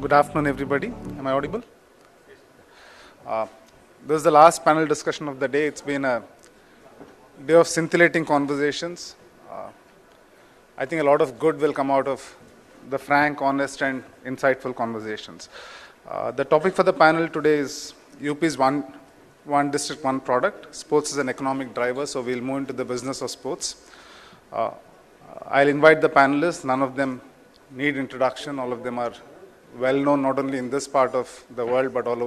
Good afternoon, everybody. Am I audible? Uh, this is the last panel discussion of the day. It's been a day of scintillating conversations. I think a lot of good will come out of the frank, honest, and insightful conversations. The topic for the panel today is UP's one district, one product. Sports is an economic driver, so we'll move into the business of sports. I'll invite the panelists. None of them need introduction. All of them are well known not only in this part of the world but all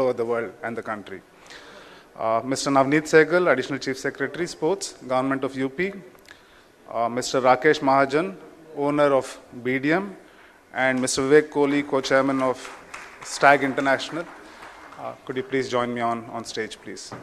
over the world and the country. Mr. Navneet Sehgal, Additional Chief Secretary, Sports, Government of UP. Mr. Rakesh Mahajan, owner of BDM, and Mr. Vivek Kohli, co-chairman of Stag International. Could you please join me on stage, please?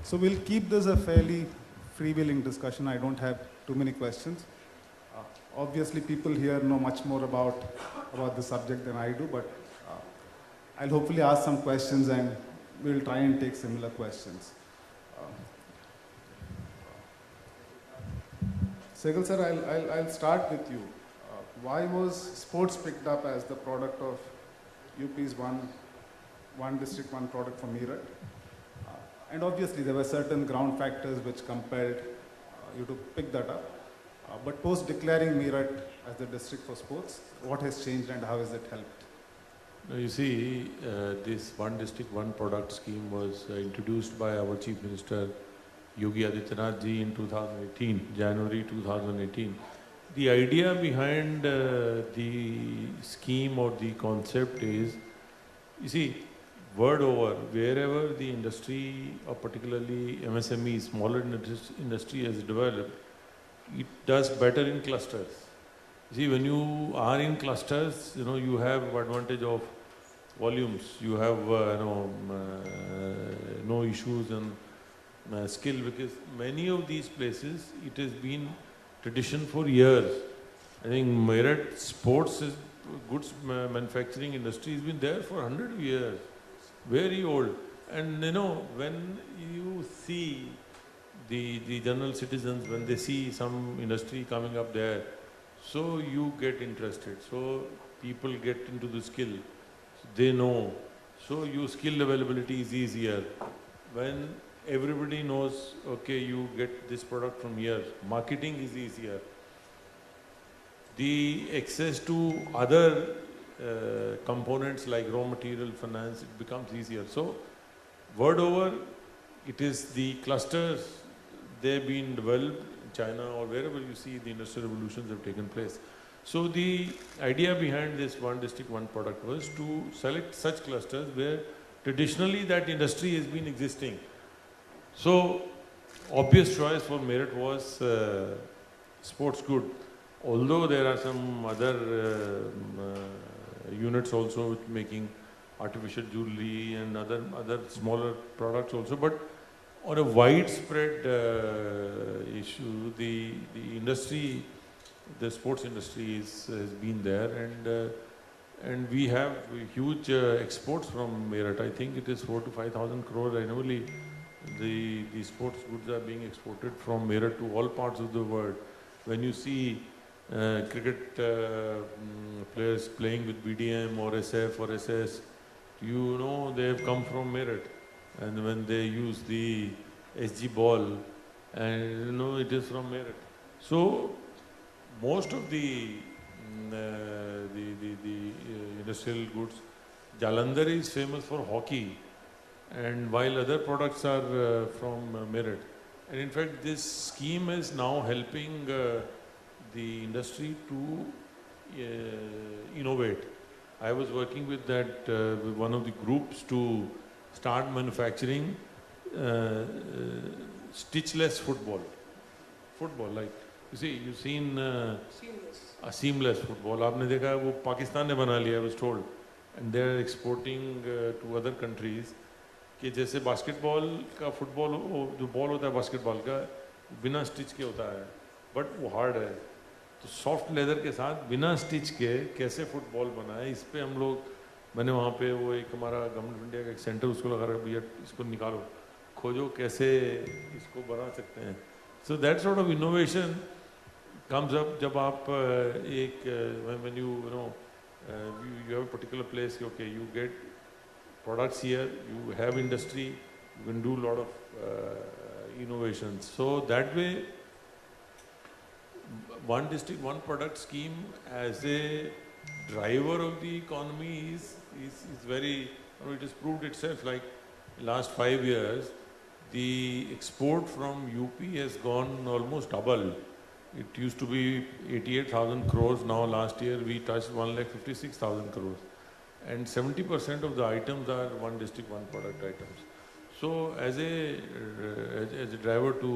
So we'll keep this a fairly freewheeling discussion. I don't have too many questions. Obviously, people here know much more about the subject than I do, but I'll hopefully ask some questions and we'll try and take similar questions. Sehgal sir, I'll start with you. Why was sports picked up as the product of UP's one district, one product for Meerut? And obviously, there were certain ground factors which compelled you to pick that up. But post declaring Meerut as the district for sports, what has changed and how has it helped? You see, this one district, one product scheme was introduced by our Chief Minister Yogi Adityanath ji in 2018, January 2018. The idea behind the scheme or the concept is, you see, word over, wherever the industry, or particularly MSME, smaller industry has developed, it does better in clusters. See, when you are in clusters, you have advantage of volumes. You have, no issues and skill, because many of these places, it has been tradition for years. I think Meerut sports goods manufacturing industry has been there for 100 years. Very old. And when you see the general citizens, when they see some industry coming up there, so you get interested. So people get into the skill. They know. So your skill availability is easier. When everybody knows, okay, you get this product from here, marketing is easier. The access to other components like raw material, finance, it becomes easier. So, word over, it is the clusters, they've been developed in China or wherever you see the industrial revolutions have taken place. So, the idea behind this one district, one product was to select such clusters where traditionally that industry has been existing. So, obvious choice for Meerut was sports good. Although there are some other units also making artificial jewelry and other smaller products also, but on a widespread issue, the industry, the sports industry has been there, and we have huge exports from Meerut. I think it is 4,000 to 5,000 crore annually. The sports goods are being exported from Meerut to all parts of the world. When you see cricket players playing with BDM or SF or SS, they have come from Meerut. And when they use the SG ball, and it is from Meerut. So most of the industrial goods, Jalandhar is famous for hockey, and while other products are from Meerut. And in fact, this scheme is now helping the industry to innovate. I was working with with one of the groups to start manufacturing stitchless football. Like you've seen seamless football. आपने देखा वो पाकिस्तान ने बना लिया, I was told. and they are exporting to other countries. कि जैसे basketball का football जो बॉल होता है बास्केटबॉल का बिना स्टिच के होता है बट वो हार्ड है तो सॉफ्ट लेदर के साथ बिना स्टिच के कैसे फुटबॉल बना है इस पे हम लोग मैंने वहाँ पे वो एक हमारा गवर्नमेंट ऑफ इंडिया का एक सेंटर उसको लगा रखा भैया इसको निकालो खोजो कैसे इसको बना सकते हैं so that sort of innovation comes up जब आप एक when you know you have a particular place okay you get products here you have industry you can do a lot of innovations so that way one district one product scheme as a driver of the economy is very you know, it has proved itself like last 5 years the export from UP has gone almost double. It used to be 88,000 crores. Now last year we touched 1,56,000 crores. And 70% of the items are one district, one product items. So as a driver to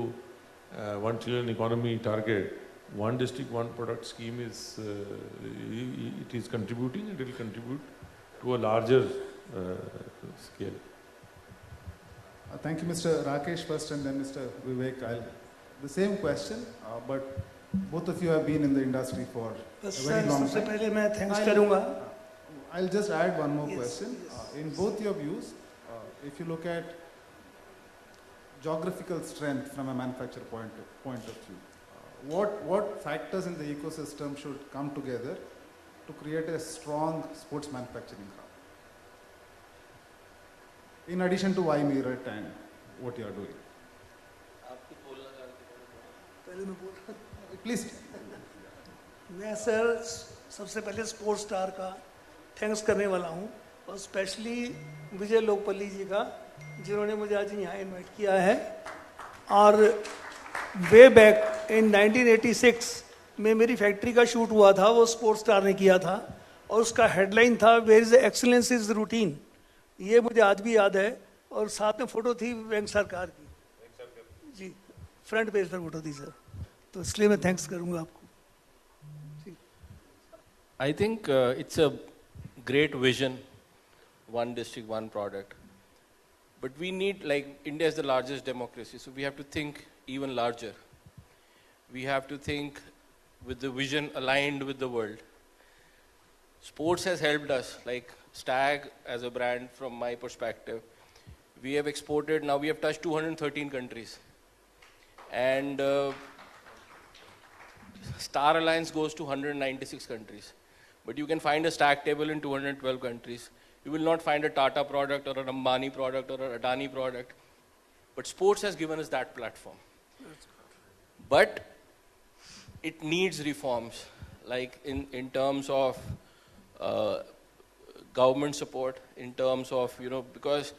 1 trillion economy target, one district, one product scheme is, it is contributing and it will contribute to a larger scale. Thank you, Mr. Rakesh first and then Mr. Vivek. The same question, but both of you have been in the industry for a very long सबसे time. पहले मैं thanks करूँगा. I'll just add one more Yes, question. yes. In both your views, if you look at geographical strength from a manufacturer point of view, what factors in the ecosystem should come together to create a strong sports manufacturing hub? In addition to why Meerut and what you are doing. पहले मैं बोल रहा हूँ. Please. मैं sir सबसे पहले sports star का thanks करने वाला हूँ और स्पेशली विजय लोकपल्ली जी का जिन्होंने मुझे आज यहाँ इनवाइट किया है और वे बैक इन 1986 में मेरी फैक्ट्री का शूट हुआ था वो स्पोर्ट्स स्टार ने किया था और उसका हेडलाइन था where is excellence is routine. ये मुझे आज भी याद है और साथ में फोटो थी बैंक सरकार की जी फ्रंट पेज पर फोटो थी सर तो इसलिए मैं थैंक्स करूंगा आपको. I think it's a great vision, one district, one product. But we need, like, India is the largest democracy, so we have to think even larger. We have to think with the vision aligned with the world. Sports has helped us, like Stag as a brand from my perspective. We have exported, now we have touched 213 countries. And Star Alliance goes to 196 countries. But you can find a stack table in 212 countries. You will not find a Tata product or an Ambani product or an Adani product. But sports has given us that platform. But it needs reforms, like in terms of government support, in terms of, you know, because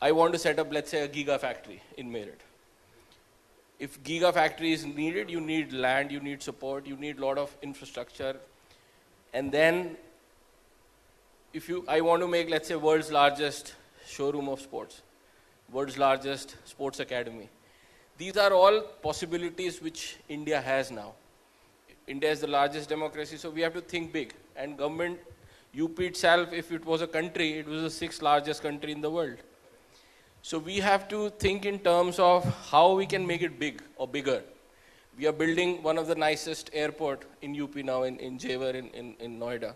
I want to set up, let's say, a gigafactory in Meerut. If gigafactory is needed, you need land, you need support, you need a lot of infrastructure. And then, I want to make, let's say, world's largest showroom of sports, world's largest sports academy. These are all possibilities which India has now. India is the largest democracy, so we have to think big. And government, UP itself, if it was a country, it was the 6th largest country in the world. So we have to think in terms of how we can make it big or bigger. We are building one of the nicest airport in UP now, in Jewar, in Noida.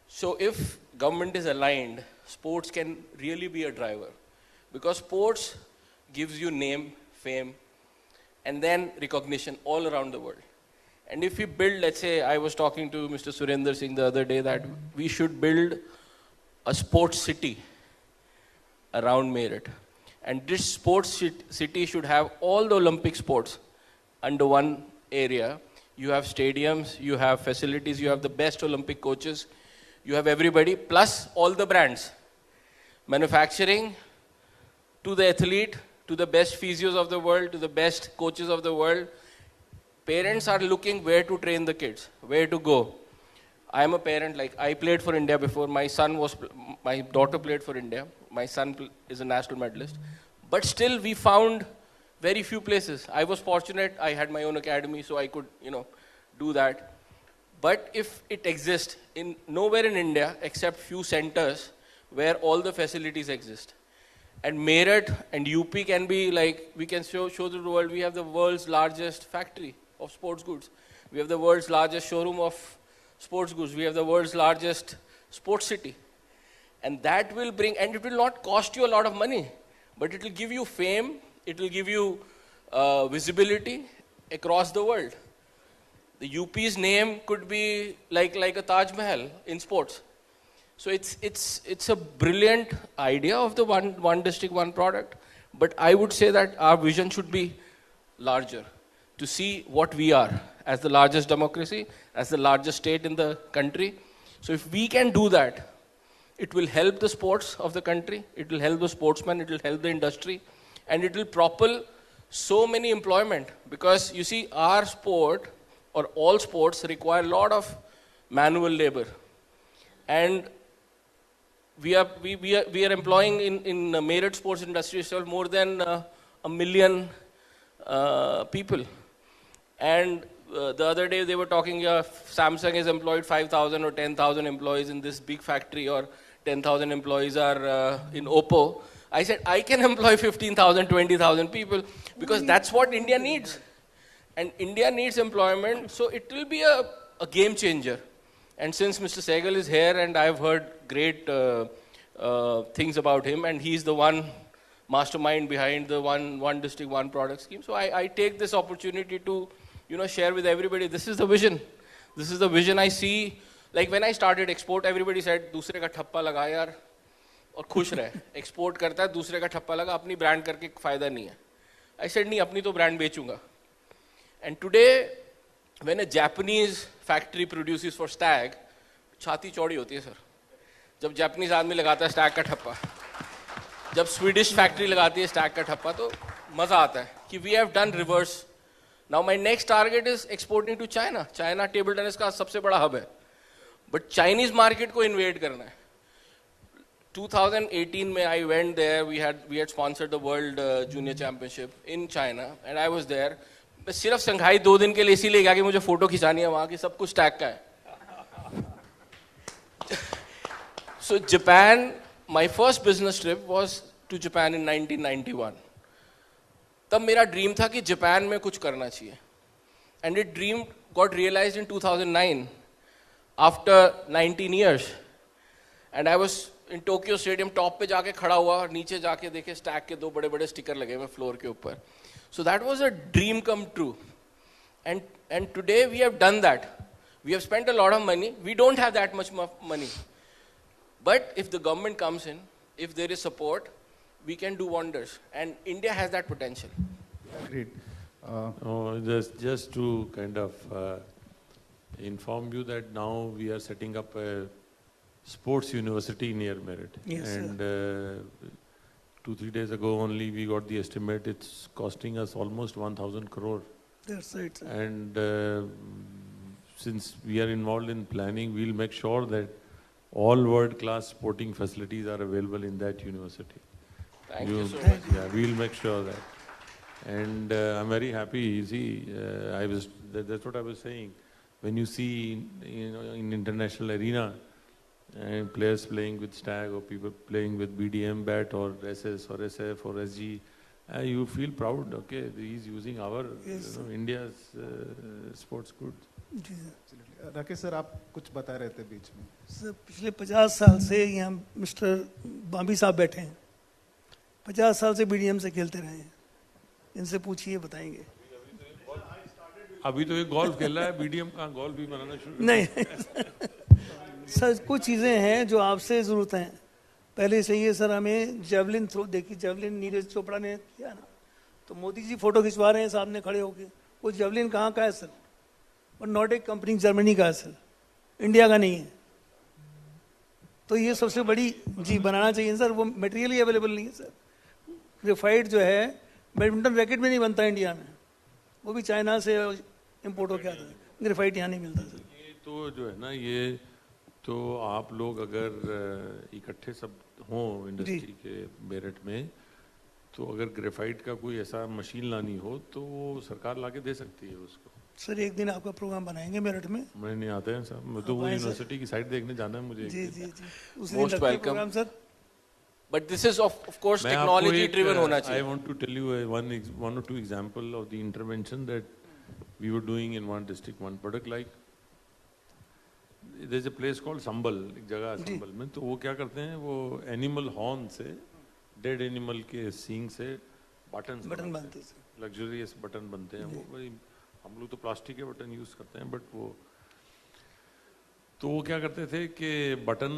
So if government is aligned, sports can really be a driver. Because sports gives you name, fame, and then recognition all around the world. And if we build, let's say, I was talking to Mr. Surinder Singh the other day that we should build a sports city around Meerut. And this sports city should have all the Olympic sports under one area. You have stadiums, you have facilities, you have the best Olympic coaches, you have everybody, plus all the brands. Manufacturing, to the athlete, to the best physios of the world, to the best coaches of the world. Parents are looking where to train the kids, where to go. I am a parent, like I played for India before, my daughter played for India, my son is a national medalist. But still we found very few places. I was fortunate, I had my own academy, so I could, do that. But if it exists in nowhere in India except few centers where all the facilities exist. And Meerut and UP can be like, we can show to the world, we have the world's largest factory of sports goods. We have the world's largest showroom of sports goods. We have the world's largest sports city. And that will bring, and it will not cost you a lot of money, but it will give you fame, it will give you visibility across the world. The UP's name could be like a Taj Mahal in sports. So it's a brilliant idea of the one district, one product. But I would say that our vision should be larger, to see what we are as the largest democracy, as the largest state in the country. So if we can do that, it will help the sports of the country, it will help the sportsmen, it will help the industry, and it will propel so many employment. Because you see, our sport, or all sports, require a lot of manual labor. And we are employing in the Meerut sports industry itself more than 1 million people. And the other day they were talking, Samsung has employed 5,000 or 10,000 employees in this big factory, or 10,000 employees are in Oppo. I said, I can employ 15,000, 20,000 people, because that's what India needs. And India needs employment, so it will be a game changer. And since Mr. Sehgal is here, and I've heard great things about him, and he's the one mastermind behind the one district, one product scheme. So I take this opportunity to, share with everybody. This is the vision. This is the vision I see. Like when I started export, everybody said, दूसरे का ठप्पा लगा यार और खुश रहे. Export करता है, दूसरे का ठप्पा लगा, अपनी brand करके फायदा नहीं है. I said, नहीं, अपनी तो brand बेचूंगा. And today, when a Japanese factory produces for stag, छाती चौड़ी होती है सर. जब Japanese आदमी लगाता है stag का ठप्पा, जब Swedish factory लगाती है stag का ठप्पा, तो मजा आता है कि we have done reverse. Now my next target is exporting to China. China table tennis का सबसे बड़ा hub है. But Chinese market को invade करना है. 2018 में I went there. We had sponsored the World Junior Championship in China, and I was there. मैं सिर्फ संघाई 2 दिन के लिए इसीलिए गया कि मुझे फोटो खिंचानी है वहाँ की, सब कुछ टैग का है. So Japan, my first business trip was to Japan in 1991. तब मेरा ड्रीम था कि जापान में कुछ करना चाहिए. And it dream got realized in 2009, after 19 years. And I was in Tokyo Stadium, top पे जाके खड़ा हुआ और नीचे जाके देखे स्टैग के 2 बड़े-बड़े स्टिकर लगे हुए फ्लोर के ऊपर. So that was a dream come true. And today we have done that. We have spent a lot of money. We don't have that much money. But if the government comes in, if there is support, we can do wonders. And India has that potential. Agreed. Just to kind of inform you that now we are setting up a sports university near Meerut. Yes, and 2-3 days ago only we got the estimate. It's costing us almost 1,000 crore. That's right, sir. And since we are involved in planning, we'll make sure that all world-class sporting facilities are available in that university. Thank you so much. Yeah, we'll make sure that. And I'm very happy. You see, that's what I was saying. When you see, in international arena, and players playing with Stag or people playing with BDM bat or SS or SF or SG, you feel proud. Okay, he's using our India's sports goods. Rakesh sir, आप कुछ बता रहे थे बीच में. Sir पिछले 50 साल से यहाँ मिस्टर बांबी साहब बैठे हैं. 50 साल से बीडीएम से खेलते रहे हैं. इनसे पूछिए, बताएंगे. अभी तो ये गोल्फ खेल रहा है, बीडीएम कहाँ गोल्फ भी बनाना शुरू. नहीं सर, कुछ चीज़ें हैं जो आपसे ज़रूरत हैं. पहले से ये सर, हमें जेवलिन थ्रो, देखिए जेवलिन नीरज चोपड़ा ने किया ना, तो मोदी जी फोटो खिंचवा रहे हैं सामने खड़े होके. वो जेवलिन कहाँ का है सर? और नॉर्डिक कंपनी जर्मनी का है सर, इंडिया का नहीं है. तो ये सबसे बड़ी जी बनाना चाहिए सर. वो मटेरियल ही अवेलेबल नहीं है सर. ग्रेफाइट जो है बैडमिंटन रैकेट में नहीं बनता इंडिया में, वो भी चाइना से इम्पोर्ट होकर आता है. ग्रेफाइट यहाँ नहीं मिलता सर. ये तो जो है ना, ये तो आप लोग अगर इकट्ठे सब हों इंडस्ट्री के मेरठ में, तो अगर ग्रेफाइट का कोई ऐसा मशीन लानी हो तो वो सरकार लाके दे सकती है उसको. सर एक दिन आपका प्रोग्राम बनाएंगे मेरठ में। मैं नहीं आते हैं सर, मैं तो वो आए सर। यूनिवर्सिटी की साइड देखने जाना है मुझे एक जी दिन। जी जी, उस दिन Most रखते हैं welcome. Programme sir. But this is of course मैं आपको technology एक, driven होना I चाहिए. want to tell you one or two example of the intervention that we were doing in one district, one product. Like there's a place called Sambal, एक जगह है संबल में, तो वो क्या करते हैं, वो एनिमल हॉर्न से, डेड एनिमल के सींग से बटन बनते हैं, लग्जरियस बटन बनते हैं। वो भाई हम लोग तो प्लास्टिक के बटन यूज करते हैं, बट वो क्या करते थे कि बटन,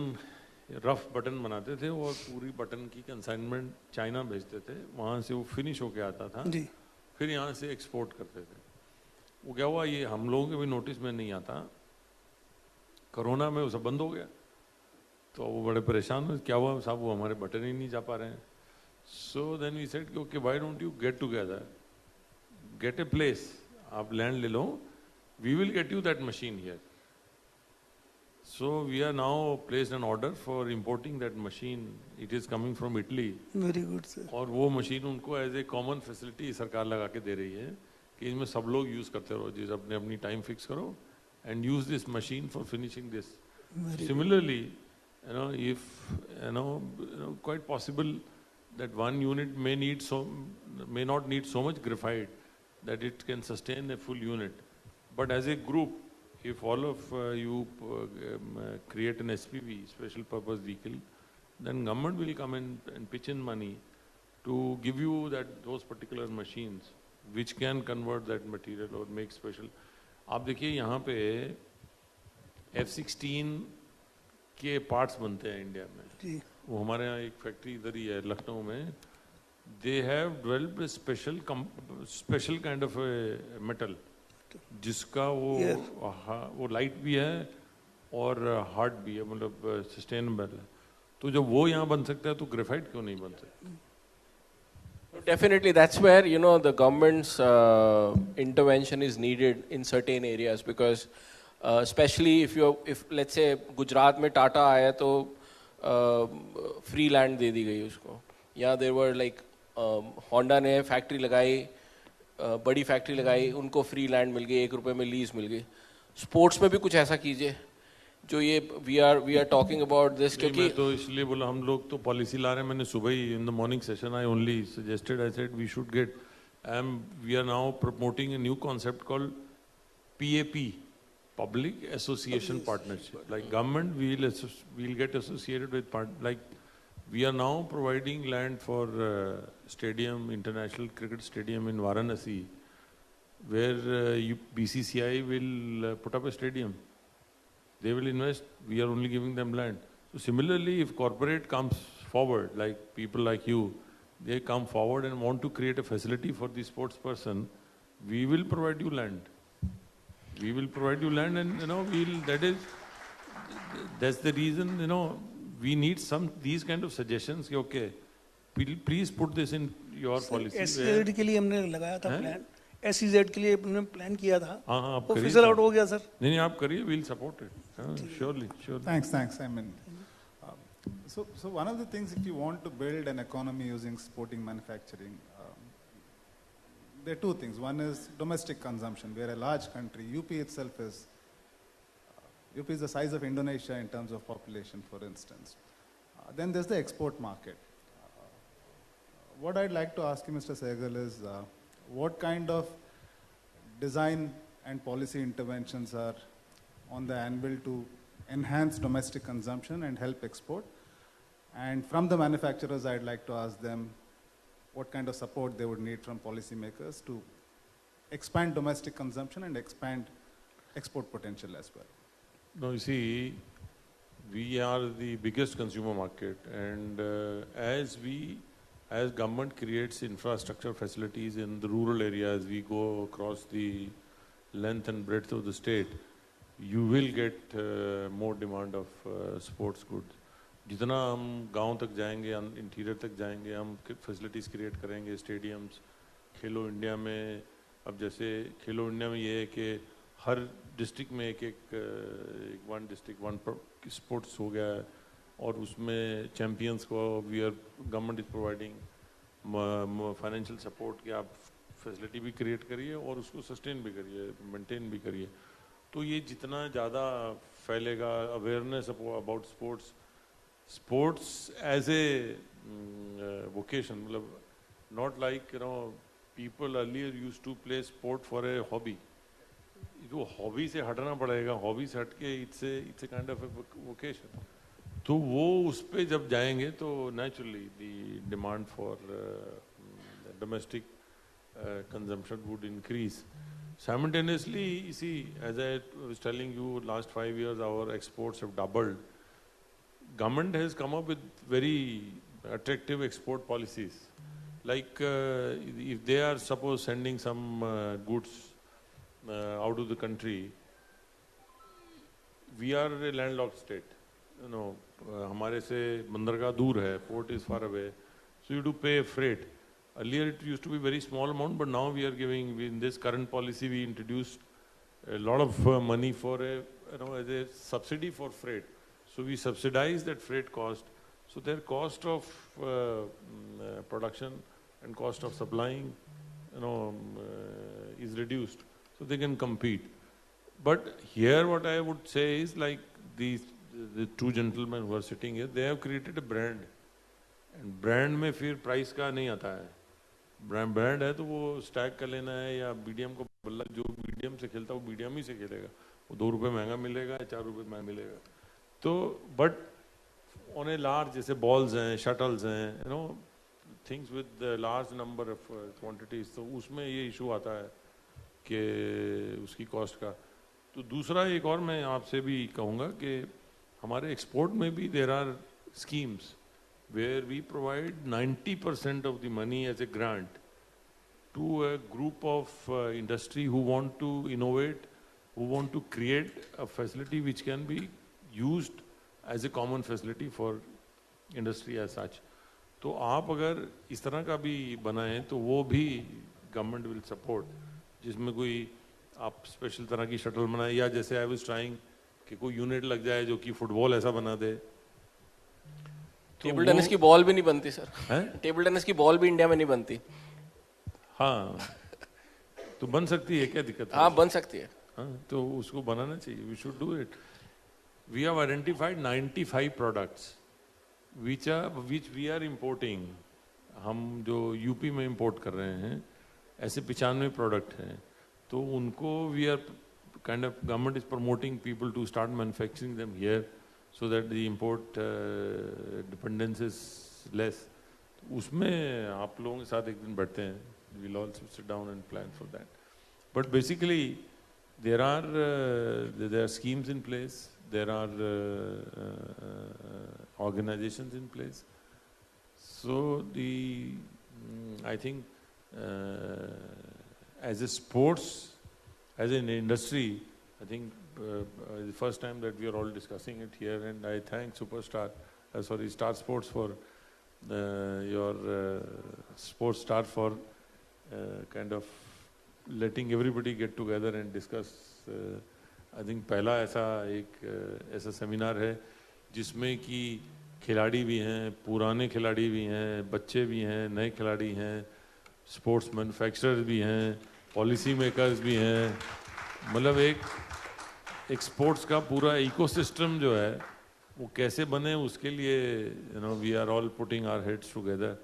रफ बटन बनाते थे और पूरी बटन की कंसाइनमेंट चाइना भेजते थे, वहाँ से वो फिनिश होके आता था, फिर यहाँ से एक्सपोर्ट करते थे। वो क्या हुआ, ये हम लोगों के भी नोटिस में नहीं आता, कोरोना में वो सब बंद हो गया, तो वो बड़े परेशान हुए, क्या हुआ साहब, वो हमारे बटन ही नहीं जा पा रहे हैं। So then we said okay, why don't you get together, get a place, आप लैंड ले लो, we will get you that machine here. So we are now placed an order for importing that machine. It is coming from Italy. Very good sir. और वो machine उनको as a common facility सरकार लगा के दे रही है कि इसमें सब लोग यूज करते रहो, जिस अपने अपनी टाइम फिक्स करो and use this machine for finishing this. Similarly, quite possible that one unit may not need so much graphite that it can sustain a full unit. But as a group, if all of you create an SPV, special purpose vehicle, then government will come in and pitch in money to give you those particular machines which can convert that material or make special. आप देखिए यहाँ पे F-16 के parts बनते हैं India में, वो हमारे यहाँ एक फैक्ट्री इधर ही है लखनऊ में, they have developed a special kind of a metal जिसका वो लाइट भी है और हार्ड भी है, मतलब सस्टेनेबल है। तो जब वो यहाँ बन सकता है तो ग्रेफाइट क्यों नहीं बन सकता? Definitely, that's where the government's intervention is needed in certain areas, because especially if let's say Gujarat में टाटा आया तो free land दे दी गई उसको, या there were like Honda ने फैक्ट्री लगाई, बड़ी फैक्ट्री लगाई, उनको फ्री लैंड मिल गई, 1 रुपए में लीज मिल गई। स्पोर्ट्स में भी कुछ ऐसा कीजिए जो ये we are talking about this, क्योंकि मैं तो इसलिए बोला हम लोग तो पॉलिसी ला रहे हैं। मैंने सुबह ही in the morning session I only suggested, I said we should get, we are now promoting a new concept called PAP, public association partnership, like government we'll get associated with like we are now providing land for stadium, international cricket stadium in Varanasi, where BCCI will put up a stadium. They will invest, we are only giving them land. So similarly, if corporate comes forward, like people like you, they come forward and want to create a facility for the sports person, we will provide you land. We will provide you land, and that's the reason, we need these kind of suggestions. Okay, please put this in your policy. SEZ के लिए हमने लगाया था plan, SEZ के लिए हमने plan किया था, आप वो फिजल आउट हो गया सर। नहीं आप करिए, we'll support it. Surely. Thanks. I mean, so one of the things, if you want to build an economy using sporting manufacturing, there are two things. One is domestic consumption, where a large country, UP itself is the size of Indonesia in terms of population, for instance. Then there's the export market. What I'd like to ask you, Mr. Sehgal, is what kind of design and policy interventions are on the anvil to enhance domestic consumption and help export? And from the manufacturers, I'd like to ask them what kind of support they would need from policymakers to expand domestic consumption and expand export potential as well. No, you see, we are the biggest consumer market, and as government creates infrastructure facilities in the rural areas, we go across the length and breadth of the state, you will get more demand of sports goods. जितना हम गांव तक जाएंगे, interior तक जाएंगे, हम facilities create करेंगे, stadiums, खेलो India में, अब जैसे खेलो इंडिया में ये है कि हर डिस्ट्रिक्ट में एक वन डिस्ट्रिक्ट वन स्पोर्ट्स हो गया है, और उसमें चैम्पियंस को government is providing financial support कि आप फैसिलिटी भी क्रिएट करिए और उसको सस्टेन भी करिए, मेंटेन भी करिए। तो ये जितना ज़्यादा फैलेगा awareness about sports, sports as a vocation, मतलब not like people earlier used to play sport for a hobby. जो हॉबी से हटना पड़ेगा, हॉबी से हट के it's a kind of a vocation. तो वो उस पे जब जाएंगे तो naturally the demand for domestic consumption would increase. Simultaneously, you see, as I was telling you, last 5 years our exports have doubled. Government has come up with very attractive export policies. Like if they are suppose sending some goods out of the country, we are a landlocked state. You know, हमारे से बंदरगाह दूर है, port is far away, so you do pay freight. Earlier it used to be very small amount, but now we are giving, in this current policy we introduced a lot of money for a, as a subsidy for freight. So we subsidize that freight cost. So their cost of production and cost of supplying, is reduced. So they can compete. But here what I would say is, like the two gentlemen who are sitting here, they have created a brand. And brand में फिर price का नहीं आता है. Brand है तो वो stack कर लेना है, या बीडीएम को बल्ला जो बीडीएम से खेलता है वो बीडीएम ही से खेलेगा, वो 2 रुपए महंगा मिलेगा या 4 रुपए महंगा मिलेगा. तो बट ऑन ए लार्ज, जैसे बॉल्स हैं, शटल्स हैं, things with large number of quantities, तो उसमें ये इशू आता है कि उसकी कॉस्ट का. तो दूसरा एक और मैं आपसे भी कहूँगा कि हमारे एक्सपोर्ट में भी there are schemes where we provide 90% of the money as a grant to a group of industry who want to innovate, who want to create a facility which can be used as a common facility for industry as such. तो आप अगर इस तरह का भी बनाएं तो वो भी गवर्नमेंट विल सपोर्ट, जिसमें कोई आप स्पेशल तरह की शटल बनाए, या जैसे आई वाज ट्राइंग कि कोई यूनिट लग जाए जो कि फुटबॉल ऐसा बना दे. टेबल टेनिस की बॉल भी नहीं बनती सर. टेबल टेनिस की बॉल भी इंडिया में नहीं बनती. हाँ, तो बन सकती है, क्या दिक्कत है? हाँ, बन सकती है. हाँ, तो उसको बनाना चाहिए. We should do it. We have identified 95 products which we are importing. हम जो यूपी में इंपोर्ट कर रहे हैं, ऐसे 95 प्रोडक्ट हैं. तो उनको we are kind of, government is promoting people to start manufacturing them here, so that the import dependence is less. उसमें आप लोगों के साथ एक दिन बैठते हैं. We'll also sit down and plan for that. But basically, there are schemes in place. There are organizations in place. So I think as a sports, as an industry, I think the first time that we are all discussing it here, and I thank Star Sports for your Sportstar for kind of letting everybody get together and discuss. I think पहला ऐसा seminar है जिसमें कि खिलाड़ी भी हैं, पुराने खिलाड़ी भी हैं, बच्चे भी हैं, नए खिलाड़ी हैं, स्पोर्ट्स मैन्युफैक्चरर्स भी हैं, पॉलिसी मेकर्स भी हैं. मतलब एक स्पोर्ट्स का पूरा इकोसिस्टम जो है वो कैसे बने, उसके लिए we are all putting our heads together,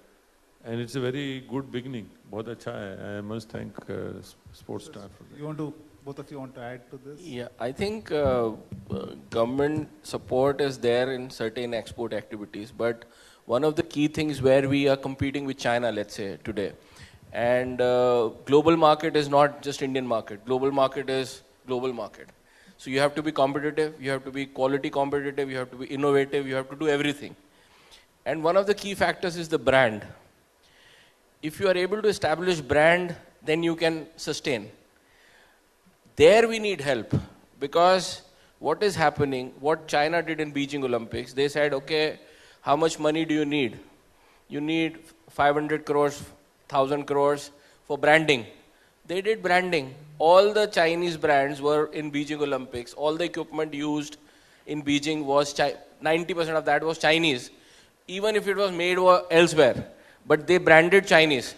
and it's a very good beginning. बहुत अच्छा है. I must thank Sportstar for that. You want to, both of you want to add to this? Yeah, I think government support is there in certain export activities, but one of the key things where we are competing with China, let's say today, and global market is not just Indian market. Global market is global market. So you have to be competitive, you have to be quality competitive, you have to be innovative, you have to do everything. And one of the key factors is the brand. If you are able to establish brand, then you can sustain. There we need help, because what is happening, what China did in Beijing Olympics, they said, okay, how much money do you need? You need 500 crores, 1,000 crores for branding. They did branding. All the Chinese brands were in Beijing Olympics. All the equipment used in Beijing was 90% of that was Chinese, even if it was made elsewhere. But they branded Chinese.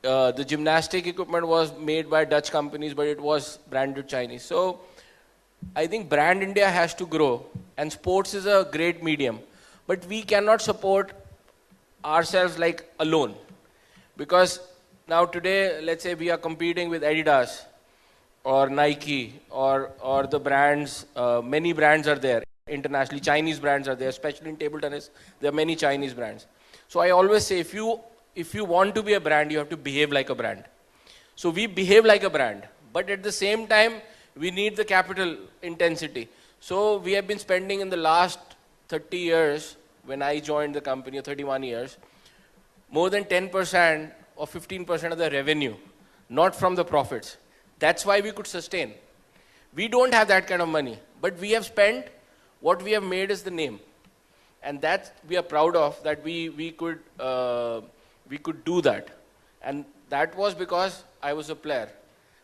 the gymnastic equipment was made by Dutch companies, but it was branded Chinese. So I think brand India has to grow, and sports is a great medium. But we cannot support ourselves like alone. Because now today, let's say we are competing with Adidas or Nike or the brands, many brands are there internationally, Chinese brands are there, especially in table tennis, there are many Chinese brands. So I always say, if you want to be a brand, you have to behave like a brand. So we behave like a brand, but at the same time, we need the capital intensity. So we have been spending in the last 30 years, when I joined the company, or 31 years, more than 10% or 15% of the revenue, not from the profits. That's why we could sustain. We don't have that kind of money, but we have spent, what we have made is the name. And that we are proud of, that we could do that. And that was because I was a player.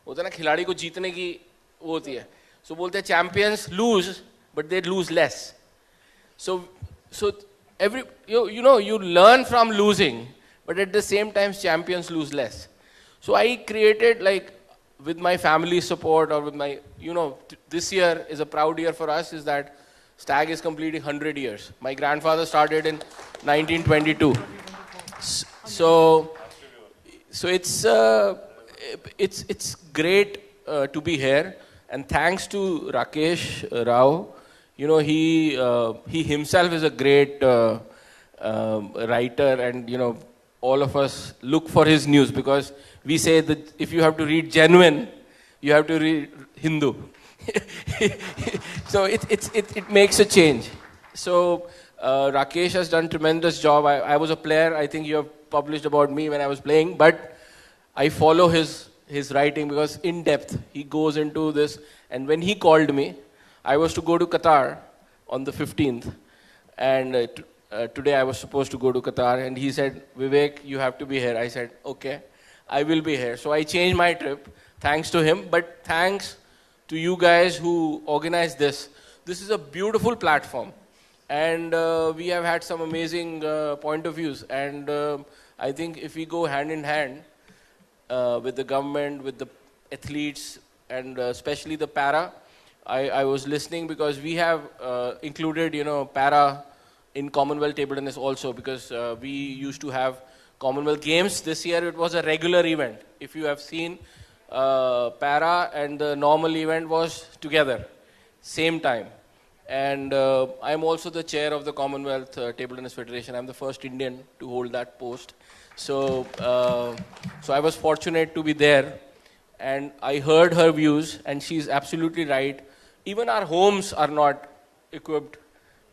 होता है ना, खिलाड़ी को जीतने की वो होती है. So बोलते हैं champions lose, but they lose less. So you learn from losing, but at the same time champions lose less. So I created, like, with my family support, or with my, this year is a proud year for us, is that Stag is completing 100 years. My grandfather started in 1922. So it's great to be here, and thanks to Rakesh Rao. He himself is a great writer, and all of us look for his news, because we say that if you have to read genuine, you have to read Hindu. So it makes a change. So Rakesh has done tremendous job. I was a player. I think you have published about me when I was playing, but I follow his writing, because in depth he goes into this. And when he called me, I was to go to Qatar on the 15th, and today I was supposed to go to Qatar, and he said, Vivek, you have to be here. I said, okay, I will be here. So I changed my trip, thanks to him, but thanks to you guys who organized this. This is a beautiful platform, and we have had some amazing point of views, and I think if we go hand in hand with the government, with the athletes, and especially the para, I was listening, because we have included, para in Commonwealth table tennis also, because we used to have Commonwealth Games. This year it was a regular event. If you have seen, para and the normal event was together, same time. And I'm also the chair of the Commonwealth Table Tennis Federation. I'm the first Indian to hold that post. So I was fortunate to be there, and I heard her views, and she's absolutely right. Even our homes are not equipped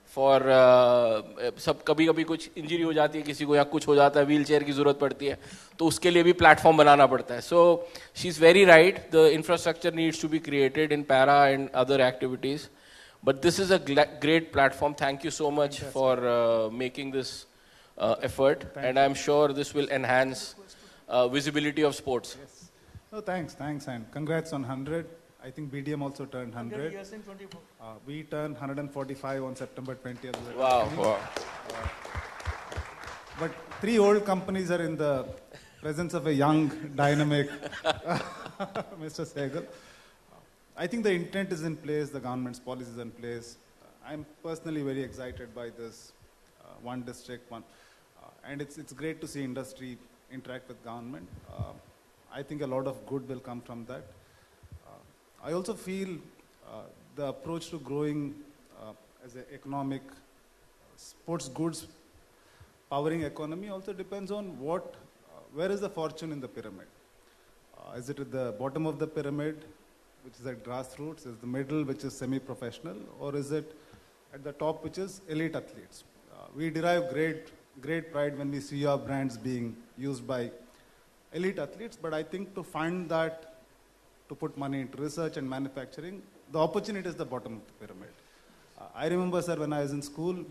for सब कभी-कभी कुछ injury हो जाती है किसी को, या कुछ हो जाता है, व्हील चेयर की जरूरत पड़ती है, तो उसके लिए भी प्लेटफॉर्म बनाना पड़ता है. So she's very right. The infrastructure needs to be created in para and other activities. But this is a great platform. Thank you so much for making this effort, and I'm sure this will enhance visibility of sports. Yes. No, thanks, and congrats on 100. I think BDM also turned 100. Yes, in 24. We turned 145 on September 20th. Wow. But 3 old companies are in the presence of a young, dynamic Mr. Sehgal. I think the intent is in place, the government's policy is in place. I'm personally very excited by this one district, and it's great to see industry interact with government. I think a lot of good will come from that. I also feel the approach to growing as an economic sports goods powering economy also depends on where is the fortune in the pyramid. Is it at the bottom of the pyramid, which is at grassroots, is the middle, which is semi-professional, or is it at the top, which is elite athletes? We derive great pride when we see our brands being used by elite athletes, but I think to fund that, to put money into research and manufacturing, the opportunity is the bottom of the pyramid. I remember, sir, when I was in school,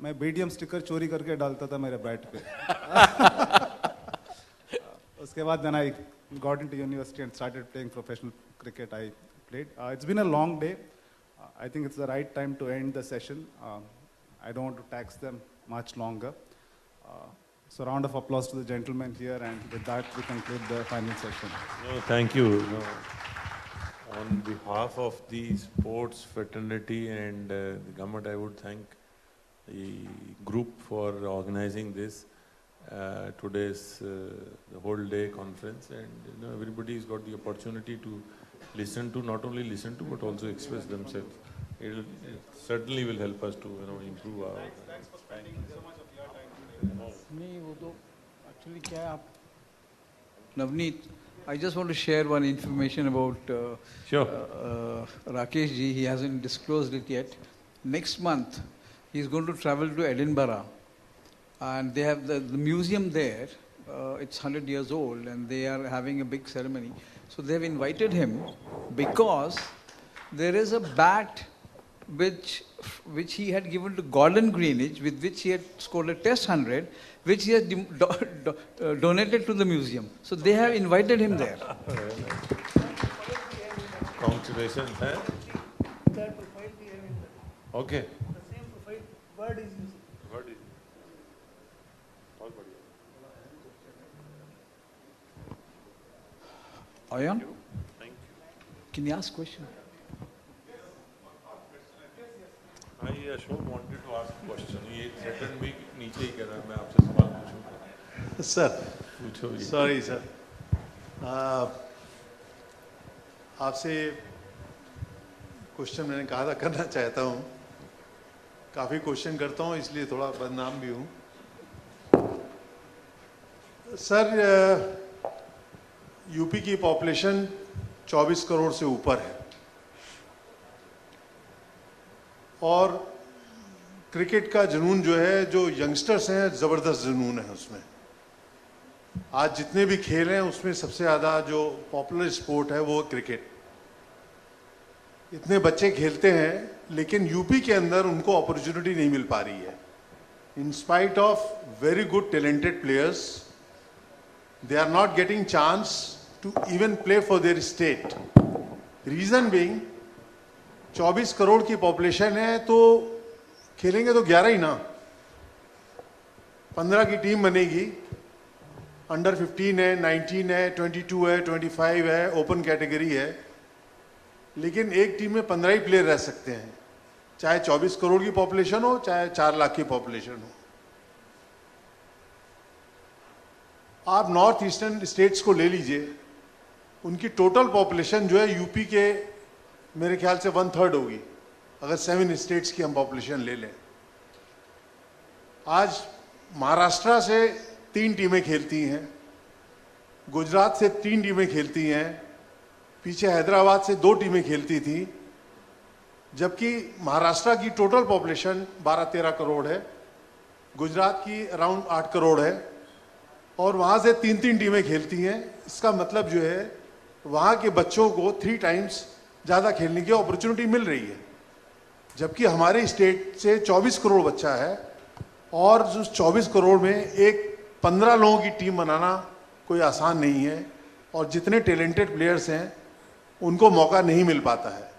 मैं BDM sticker चोरी करके डालता था मेरे bat पे. उसके बाद then I got into university and started playing professional cricket. I played. It's been a long day. I think it's the right time to end the session. I don't want to tax them much longer. So round of applause to the gentleman here, and with that we conclude the final session. No, thank you. No. On behalf of the sports fraternity and the government, I would thank the group for organizing this today's the whole day conference, and everybody's got the opportunity to listen to, not only listen to, but also express themselves. It certainly will help us to improve our. Thanks for spending so much of your time. नहीं वो तो actually क्या है आप Navneet, I just want to share one information about Sure. Rakesh ji. He hasn't disclosed it yet. Next month, he's going to travel to Edinburgh, and they have the museum there. It's 100 years old, and they are having a big ceremony. So they have invited him because there is a bat which he had given to Gordon Greenwich, with which he had scored a test 100, which he has donated to the museum. So they have invited him there. Congratulations. That profile we have in Okay. the same profile word is using. What is all बढ़िया. Ayan, Thank you. can you ask question? I Ashok wanted to ask a question. ये threatened me कि नीचे ही कह रहा है मैं आपसे सवाल पूछूंगा. सर पूछो ये. सॉरी सर आपसे क्वेश्चन मैंने कहा था करना चाहता हूँ. काफ़ी क्वेश्चन करता हूँ इसलिए थोड़ा बदनाम भी हूँ. सर यूपी की पॉपुलेशन 24 करोड़ से ऊपर है और क्रिकेट का जुनून जो है, जो यंगस्टर्स हैं, ज़बरदस्त जुनून है उसमें. आज जितने भी खेल हैं उसमें सबसे ज़्यादा जो पॉपुलर स्पोर्ट है वो क्रिकेट. इतने बच्चे खेलते हैं लेकिन यूपी के अंदर उनको अपॉर्चुनिटी नहीं मिल पा रही है. In spite of very good talented players, they are not getting chance to even play for their state. Reason being 24 crore की पॉपुलेशन है तो खेलेंगे तो 11 ही ना. 15 की टीम बनेगी. अंडर 15 है, 19 है, 22 है, 25 है, ओपन कैटेगरी है. लेकिन एक टीम में 15 ही प्लेयर रह सकते हैं, चाहे 24 करोड़ की पॉपुलेशन हो, चाहे 4 लाख की पॉपुलेशन हो. आप नॉर्थ ईस्टर्न स्टेट्स को ले लीजिए, उनकी टोटल पॉपुलेशन जो है यूपी के मेरे ख्याल से 1/3 होगी अगर 7 स्टेट्स की हम पॉपुलेशन ले लें. आज महाराष्ट्र से 3 टीमें खेलती हैं, गुजरात से 3 टीमें खेलती हैं, पीछे हैदराबाद से 2 टीमें खेलती थी. जबकि महाराष्ट्र की टोटल पॉपुलेशन 12-13 करोड़ है, गुजरात की अराउंड 8 करोड़ है और वहाँ से 3-3 टीमें खेलती हैं. इसका मतलब जो है वहाँ के बच्चों को 3 टाइम्स ज़्यादा खेलने की अपॉर्चुनिटी मिल रही है. जबकि हमारे स्टेट से 24 करोड़ बच्चा है और उस 24 करोड़ में एक 15 लोगों की टीम बनाना कोई आसान नहीं है और जितने टैलेंटेड प्लेयर्स हैं उनको मौका नहीं मिल पाता है.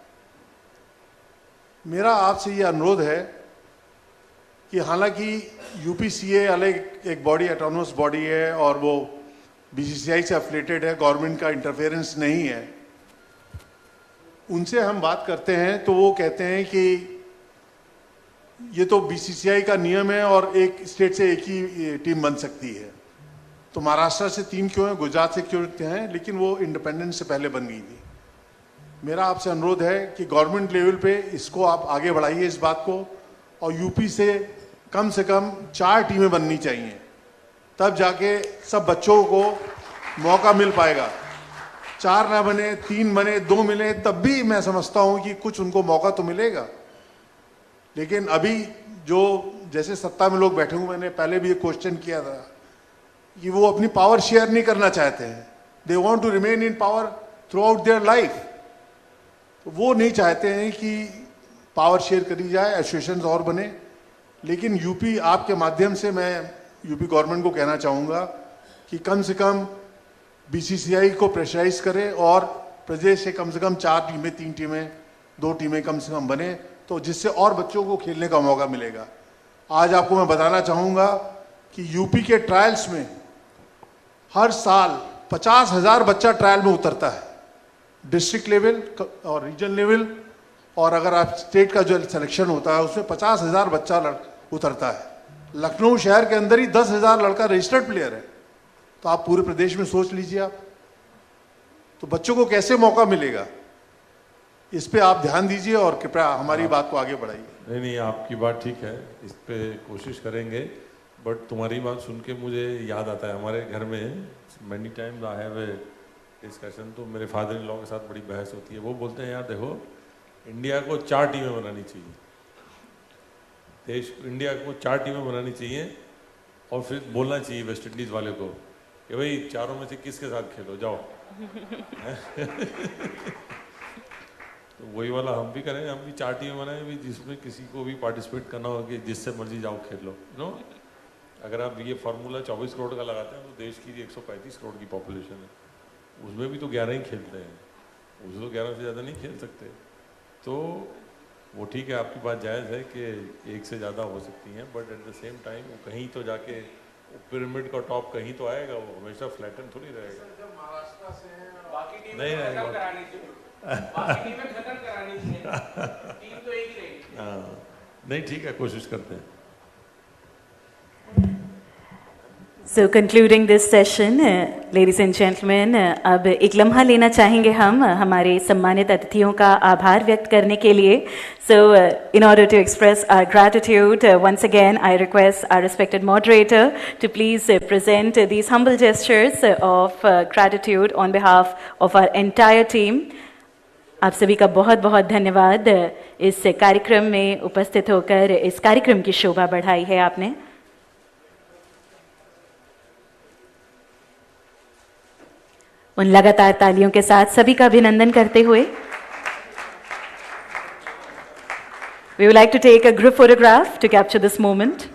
मेरा आपसे ये अनुरोध है कि हालांकि यूपीसीए अलग एक बॉडी, ऑटोनमस बॉडी है और वो बीसीसीआई से एफिलिएटेड है, गवर्नमेंट का इंटरफेरेंस नहीं है. उनसे हम बात करते हैं तो वो कहते हैं कि ये तो बीसीसीआई का नियम है और एक स्टेट से एक ही टीम बन सकती है. तो महाराष्ट्र से 3 क्यों है, गुजरात से क्यों हैं, लेकिन वो इंडिपेंडेंस से पहले बन गई थी. मेरा आपसे अनुरोध है कि गवर्नमेंट लेवल पे इसको आप आगे बढ़ाइए इस बात को, और यूपी से कम 4 टीमें बननी चाहिए, तब जाके सब बच्चों को मौका मिल पाएगा. 4 ना बने, 3 बने, 2 मिले, तब भी मैं समझता हूं कि कुछ उनको मौका तो मिलेगा. लेकिन अभी जो जैसे सत्ता में लोग बैठे हुए, मैंने पहले भी एक क्वेश्चन किया था कि वो अपनी पावर शेयर नहीं करना चाहते हैं. They want to remain in power throughout their life. वो नहीं चाहते हैं कि पावर शेयर करी जाए, एसोसिएशन और बने. लेकिन यूपी, आपके माध्यम से मैं यूपी गवर्नमेंट को कहना चाहूँगा कि कम से कम बीसीसीआई को प्रेशराइज करे और प्रदेश से कम 4 टीमें, 3 टीमें, 2 टीमें कम से कम बने, तो जिससे और बच्चों को खेलने का मौका मिलेगा. आज आपको मैं बताना चाहूँगा कि यूपी के ट्रायल्स में हर साल 50,000 बच्चा ट्रायल में उतरता है, डिस्ट्रिक्ट लेवल और रीजन लेवल, और अगर आप स्टेट का जो सिलेक्शन होता है उसमें 50,000 बच्चा उतरता है। लखनऊ शहर के अंदर ही 10,000 लड़का रजिस्टर्ड प्लेयर है। तो आप पूरे प्रदेश में सोच लीजिए आप, तो बच्चों को कैसे मौका मिलेगा, इस पे आप ध्यान दीजिए और कृपया हमारी बात को आगे बढ़ाइए। नहीं नहीं, आपकी बात ठीक है, इस पे कोशिश करेंगे। बट तुम्हारी बात सुन के मुझे याद आता है, हमारे घर में many times I have a discussion, तो मेरे फादर इन लॉ के साथ बड़ी बहस होती है। वो बोलते हैं यार देखो, इंडिया को 4 टीमें बनानी चाहिए, इंडिया को 4 टीमें बनानी चाहिए, और फिर बोलना चाहिए वेस्ट इंडीज़ वाले को कि भाई चारों में से किसके साथ खेलो, जाओ। तो वही वाला हम भी करें, हम भी 4 टीमें बनाएं भी, जिसमें किसी को भी पार्टिसिपेट करना हो कि जिससे मर्जी जाओ खेल लो, नो। अगर आप ये फार्मूला 24 करोड़ का लगाते हैं तो देश की 135 करोड़ की पॉपुलेशन है, उसमें भी तो 11 ही खेलते हैं, उसमें तो 11 से ज़्यादा नहीं खेल सकते। तो वो ठीक है, आपकी बात जायज़ है कि एक से ज़्यादा हो सकती हैं, but at the same time वो कहीं तो जाके पिरामिड का टॉप कहीं तो आएगा, वो हमेशा फ्लैटन थोड़ी रहेगा। नहीं नहीं, ठीक है, कोशिश करते हैं। So concluding this session, ladies and gentlemen, अब एक लम्हा लेना चाहेंगे हम हमारे सम्मानित अतिथियों का आभार व्यक्त करने के लिए। So in order to express our gratitude, once again I request our respected moderator to please present these humble gestures of gratitude on behalf of our entire team. आप सभी का बहुत बहुत धन्यवाद, इस कार्यक्रम में उपस्थित होकर इस कार्यक्रम की शोभा बढ़ाई है आपने। उन लगातार तालियों के साथ सभी का अभिनंदन करते हुए we would like to take a group photograph to capture this moment.